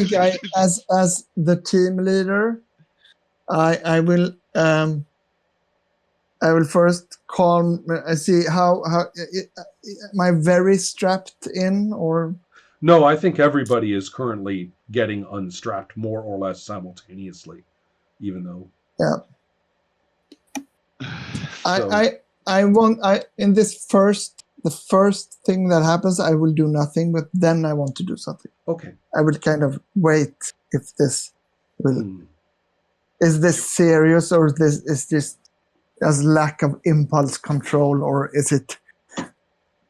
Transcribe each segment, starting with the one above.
think as the team leader, I will first calm. I see how am I very strapped in or? No, I think everybody is currently getting unstrapped more or less simultaneously, even though. Yeah. So, I want in this the first thing that happens, I will do nothing, but then I want to do something. okay. I will kind of wait if this will. Is this serious, or is this as lack of impulse control, or is it?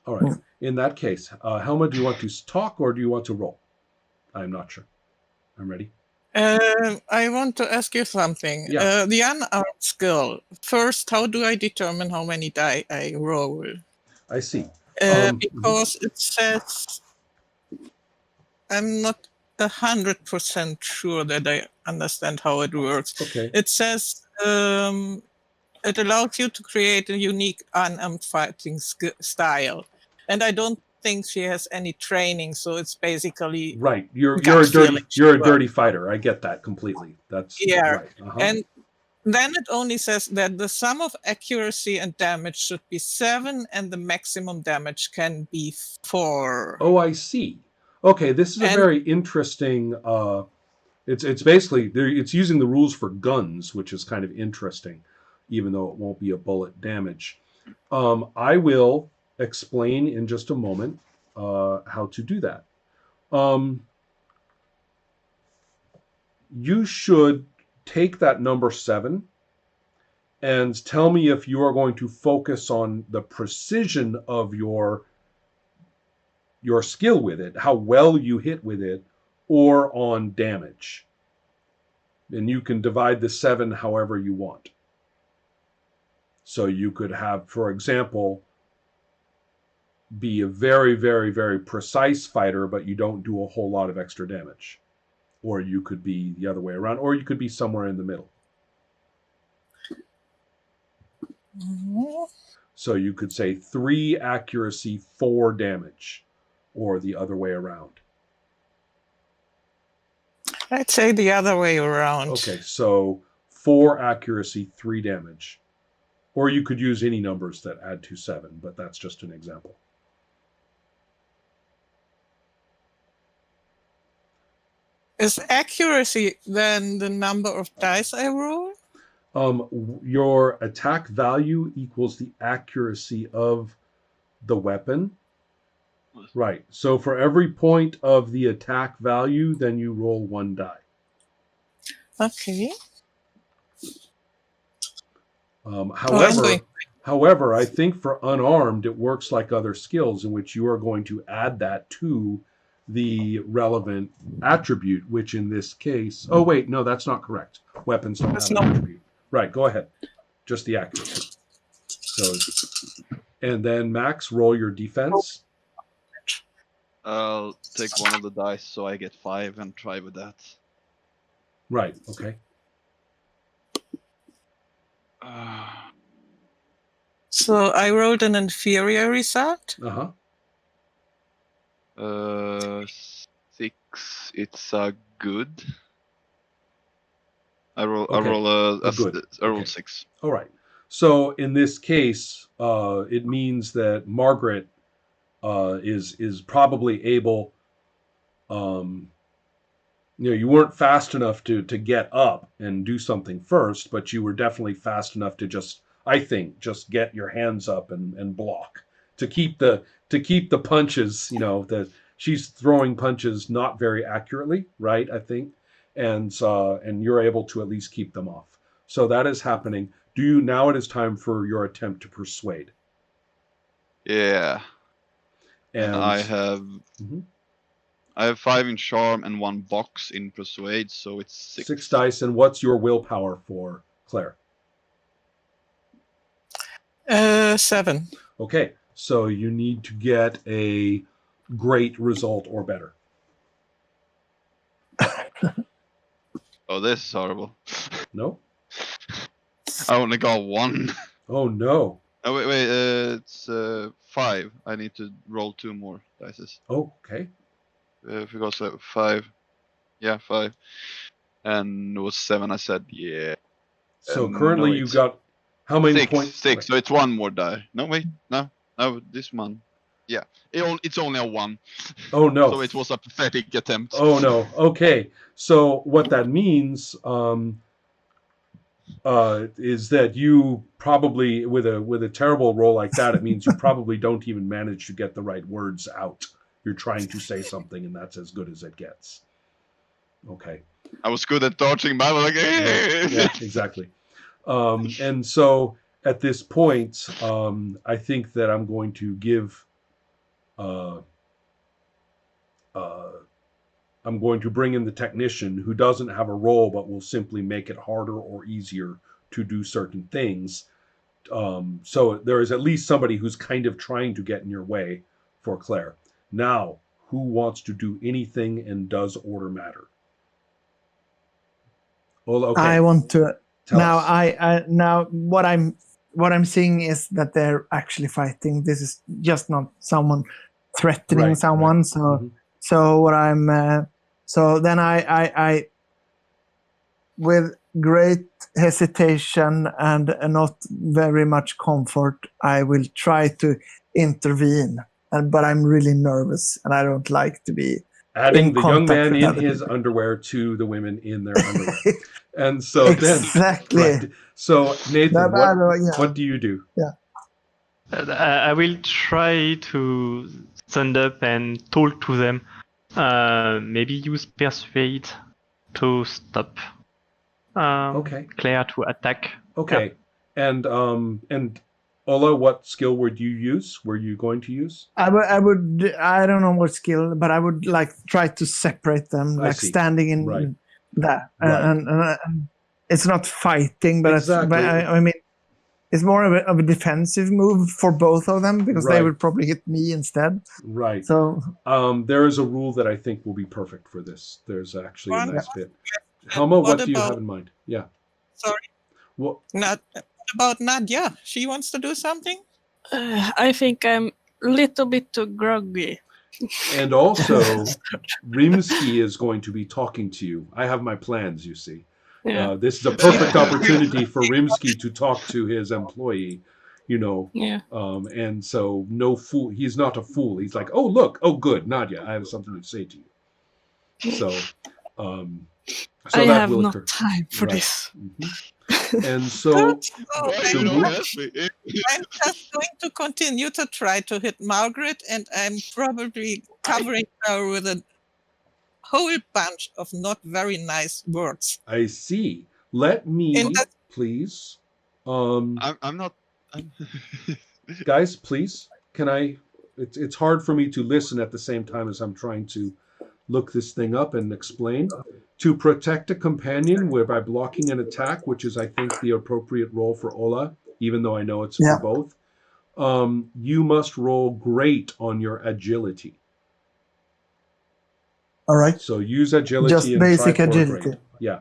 All right. In that case, Helma, do you want to talk or do you want to roll? I'm not sure. I'm ready. I want to ask you something. Yeah. The unarmed skill. First, how do I determine how many die I roll? I see. Because it says I'm not 100% sure that I understand how it works. Okay. It says it allows you to create a unique unarmed fighting style, and I don't think she has any training, so it's basically right. You're a dirty fighter. I get that completely. That's right. And then it only says that the sum of accuracy and damage should be 7, and the maximum damage can be 4. Oh, I see. Okay, this is a very interesting. It's basically it's using the rules for guns, which is kind of interesting, even though it won't be a bullet damage. I will explain in just a moment how to do that. You should take that number 7 and tell me if you are going to focus on the precision of your skill with it, how well you hit with it, or on damage. And you can divide the 7 however you want. So you could have, for example, be a very, very, very precise fighter, but you don't do a whole lot of extra damage. Or you could be the other way around, or you could be somewhere in the middle. So you could say 3 accuracy, 4 damage, or the other way around. I'd say the other way around. Okay, so 4 accuracy, 3 damage. Or you could use any numbers that add to 7, but that's just an example. Is accuracy then the number of dice I roll? Your attack value equals the accuracy of the weapon. Right. So for every point of the attack value, then you roll 1 die. Okay. However, I think for unarmed, it works like other skills in which you are going to add that to the relevant attribute, which in this case... Oh, wait, no, that's not correct. Weapons don't have an attribute. Right, go ahead. Just the accuracy. So, and then, Max, roll your defense. I'll take one of the dice so I get 5 and try with that. Right, okay. So I rolled an inferior result. 6. It's a good. I roll good. 6. All right. So in this case, it means that Margaret is probably able. You weren't fast enough to get up and do something first, but you were definitely fast enough to just get your hands up and block to keep the punches. That she's throwing punches not very accurately, right? I think, and you're able to at least keep them off. So that is happening. Now it is time for your attempt to persuade. Yeah. And I have. Mm-hmm. I have 5 in charm and 1 box in persuade, so it's 6. 6 dice, and what's your willpower for Claire? 7. Okay, so you need to get a great result or better. Oh, this is horrible. No? I only got 1. Oh, no. Oh, wait, it's 5. I need to roll 2 more dice. Oh, okay. Because 5. Yeah, 5. And it was 7. I said, yeah. So currently no, you it's got how many 6. points? 6. So it's one more die. No, wait. No, this one. Yeah, it's only a 1. Oh no! So it was a pathetic attempt. Oh no! Okay, so what that means is that you probably, with a terrible roll like that, it means you probably don't even manage to get the right words out. You're trying to say something, and that's as good as it gets. Okay. I was good at dodging, but I was like, yeah, exactly. And so at this point, I think that I'm going to give. I'm going to bring in the technician who doesn't have a role, but will simply make it harder or easier to do certain things. So there is at least somebody who's kind of trying to get in your way for Claire. Now, who wants to do anything, and does order matter? Well, okay. I want to. Tell now us. I now what I'm seeing is that they're actually fighting. This is just not someone threatening Right, someone. right. So Mhm. so what I'm so then I with great hesitation and not very much comfort, I will try to intervene. But I'm really nervous, and I don't like to be Adding in the young contact man with in other his people. underwear to the women in their underwear. And so Exactly. then, right. So Nathan, Yeah. what do you do? Yeah. I will try to stand up and talk to them. Maybe use persuade to stop Okay. Claire to attack. Okay. And Ola, what skill would you use? Were you going to use? I don't know what skill, but I would like try to separate them, I like see. standing in Right. that. Right. And it's not fighting, but Exactly. I mean, it's more of a defensive move for both of them, because they Right. would probably hit me instead. Right. So there is a rule that I think will be perfect for this. There's actually a One- nice bit. Helma, what do you about- have in mind? Yeah. Sorry, What? not about Nadia. She wants to do something. I think I'm a little bit too groggy. And also, Rimsky is going to be talking to you. I have my plans, you see. Yeah. This is a perfect opportunity for Rimsky to talk to his employee, you know. Yeah. And so, no fool. He's not a fool. He's like, oh, look. Oh, good, Nadia. I have something to say to you. So I that have will no occur. time for Right. this. And so, Why So you move- don't ask me? I'm just going to continue to try to hit Margaret, and I'm probably covering her with a whole bunch of not very nice words. I see. Let me, And that- please. I'm not. Guys, please, can I? It's hard for me to listen at the same time as I'm trying to look this thing up and explain. To protect a companion by blocking an attack, which is, I think, the appropriate role for Ola, even though I know it's Yeah. for both, you must roll great on your agility. all right, So use agility just and basic try for agility. great. Yeah.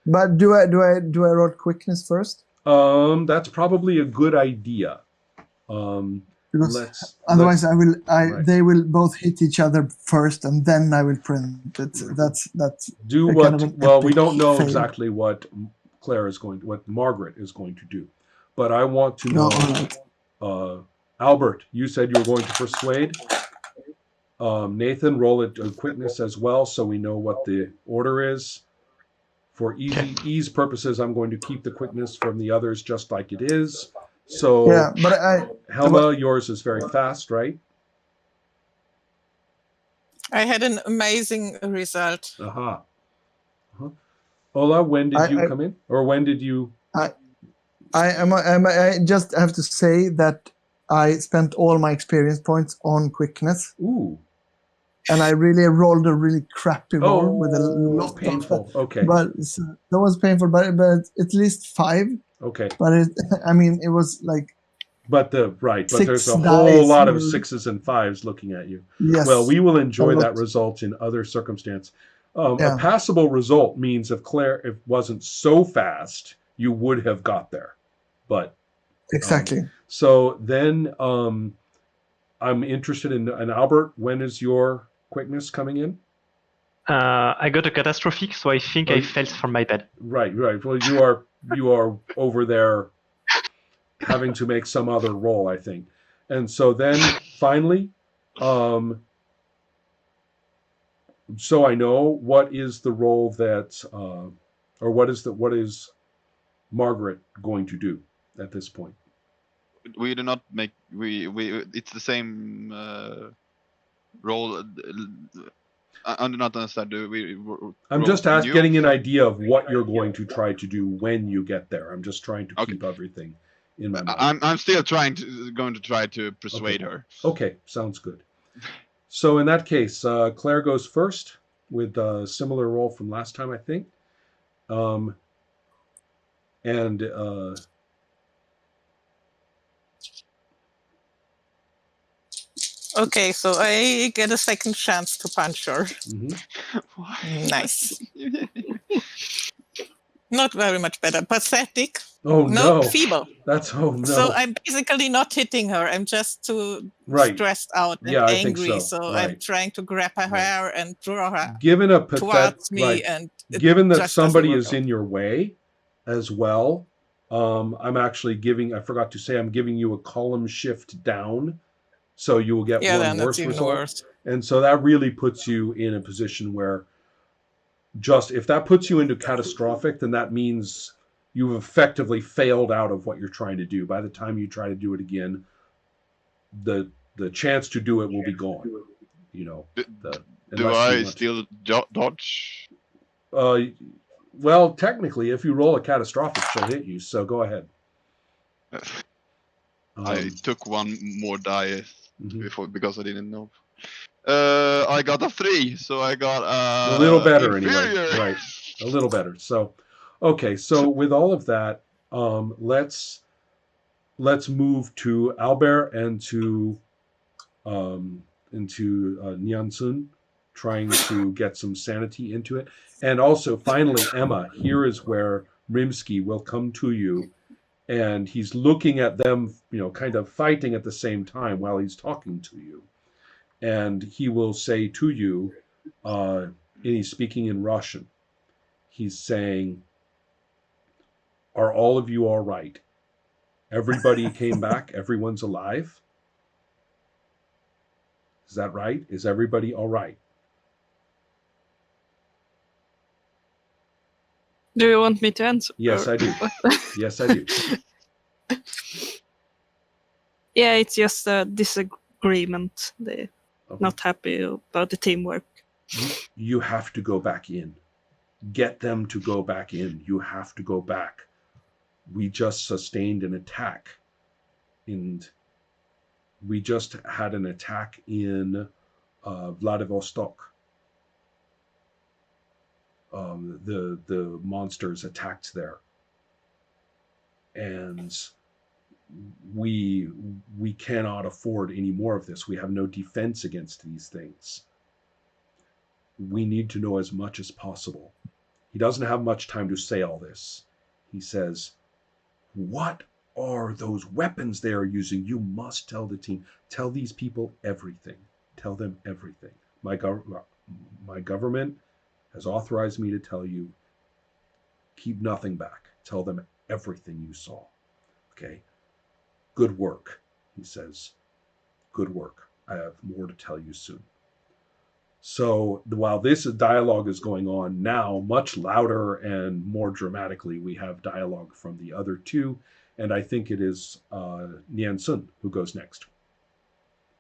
But do I roll quickness first? That's probably a good idea. Because otherwise, Right. they will both hit each other first, and then I will print it. That's Do a what? kind of an Well, we epic don't know fail. exactly what what Margaret is going to do, but I want to No, know. all right. Albert, you said you were going to persuade. Nathan, roll it quickness as well, so we know what the order is. For ease purposes, I'm going to keep the quickness from the others just like it is. So, Yeah, but Helma, yours is very fast, right? I had an amazing result. Aha. Uh-huh. Ola, when did you come in? Or when did you? I just have to say that I spent all my experience points on quickness. Ooh. And I really rolled a really crappy roll with a lot painful. Okay. But that was painful, but at least 5. Okay. But it was like. But there's a dice whole lot of 6s and 5s looking at you. Yes. Well, we will enjoy that result in other circumstance. A passable result means if Claire wasn't so fast, you would have got there. But exactly. So then I'm interested in Albert. When is your quickness coming in? I got a catastrophic, so I think I fell from my bed. Right. Well, you are over there having to make some other roll, I think. And so then finally, so I know, what is the role that, or what is Margaret going to do at this point? We do not make it's the same role. I do not understand. I'm just getting an idea of what you're going to try to do when you get there. I'm just trying to keep everything in my mind. I'm still going to try to persuade her. Okay, sounds good. So in that case, Claire goes first with a similar role from last time, I think. Okay, so I get a second chance to punch her. Mm-hmm. Nice. Not very much better. Pathetic. Oh no. Feeble. That's no. So I'm basically not hitting her. I'm just too stressed out and angry. I think so. I'm trying to grab her hair and draw her towards me. And given that somebody is in your way as well, I'm actually I forgot to say, I'm giving you a column shift down, so you will get one worse result. And so that really puts you in a position where, if that puts you into catastrophic, then that means you've effectively failed out of what you're trying to do. By the time you try to do it again, the chance to do it will be gone. Do I still dodge? Well, technically, if you roll a catastrophic, she'll hit you. So go ahead. I took one more die before because I didn't know. I got a 3, so I got a little better inferior. Anyway. Right, a little better. So, okay. So with all of that, let's move to Albert and to Nyansun, trying to get some sanity into it. And also, finally, Emma, here is where Rimsky will come to you, and he's looking at them, kind of fighting at the same time while he's talking to you. And he will say to you, and he's speaking in Russian, he's saying, "Are all of you all right? Everybody came back? Everyone's alive? Is that right? Is everybody all right?" Do you want me to answer? Yes, I do. Yes, I do. Yeah, it's just a disagreement. They're not happy about the teamwork. You have to go back in. Get them to go back in. You have to go back. We just sustained an attack. And we just had an attack in Vladivostok. The monsters attacked there, and we cannot afford any more of this. We have no defense against these things. We need to know as much as possible. He doesn't have much time to say all this. He says, "What are those weapons they are using? You must tell the team. Tell these people everything. Tell them everything. My government has authorized me to tell you. Keep nothing back. Tell them everything you saw. Okay? Good work," he says. "Good work. I have more to tell you soon." So while this dialogue is going on now, much louder and more dramatically, we have dialogue from the other two. And I think it is Nyansun who goes next.